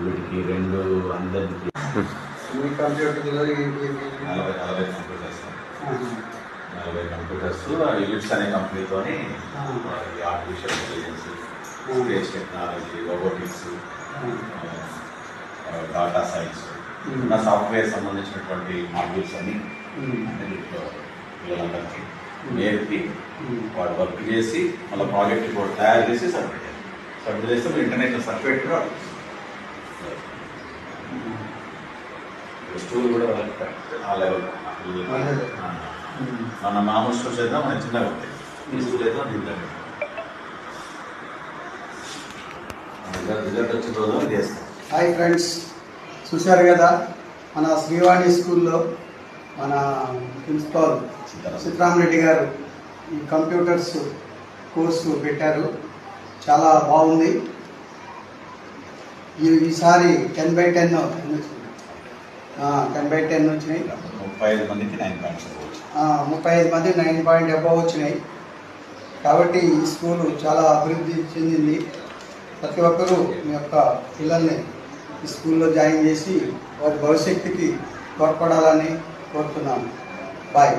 వీటికి రెండు అందరికి నలభై కంప్యూటర్స్ యూనిట్స్ అనే కంపెనీతోని artificial intelligence, space technology, robotics, data science ఉన్న సాఫ్ట్వేర్ సంబంధించినటువంటి మాడ్యూల్స్ అన్ని పిల్లలందరికీ నేర్పి వాడు వర్క్ చేసి మళ్ళీ ప్రాజెక్ట్ రిపోర్ట్ తయారు చేసి సబ్మిట్ చేస్తే మీరు ఇంటర్నేషనల్ సర్టిఫికేట్ కూడా స్కూల్ కూడా ఆ లెవెల్ మన మామూలు స్కూల్స్ అయితే మన చిన్నగా ఉంటాయి, ఈ స్కూల్ అయితే రిజల్ట్ వచ్చిన రోజు చేస్తాం. హాయ్ ఫ్రెండ్స్, చూశారు కదా మన శ్రీవాణి స్కూల్లో మన ప్రిన్సిపాల్ సీతారామరెడ్డి గారు ఈ కంప్యూటర్స్ కోర్సు పెట్టారు. చాలా బాగుంది. ఈసారి 10/10 వచ్చినాయి. 35 మందికి 9 పాయింట్స్ 35 మంది 9 పాయింట్ అబవ్ వచ్చినాయి. కాబట్టి ఈ స్కూలు చాలా అభివృద్ధి చెందింది. ప్రతి ఒక్కరూ మీ యొక్క పిల్లల్ని ఈ స్కూల్లో జాయిన్ చేసి వారి భవిష్యత్తుకి తోడ్పడాలని కోరుతున్నాను. బాయ్.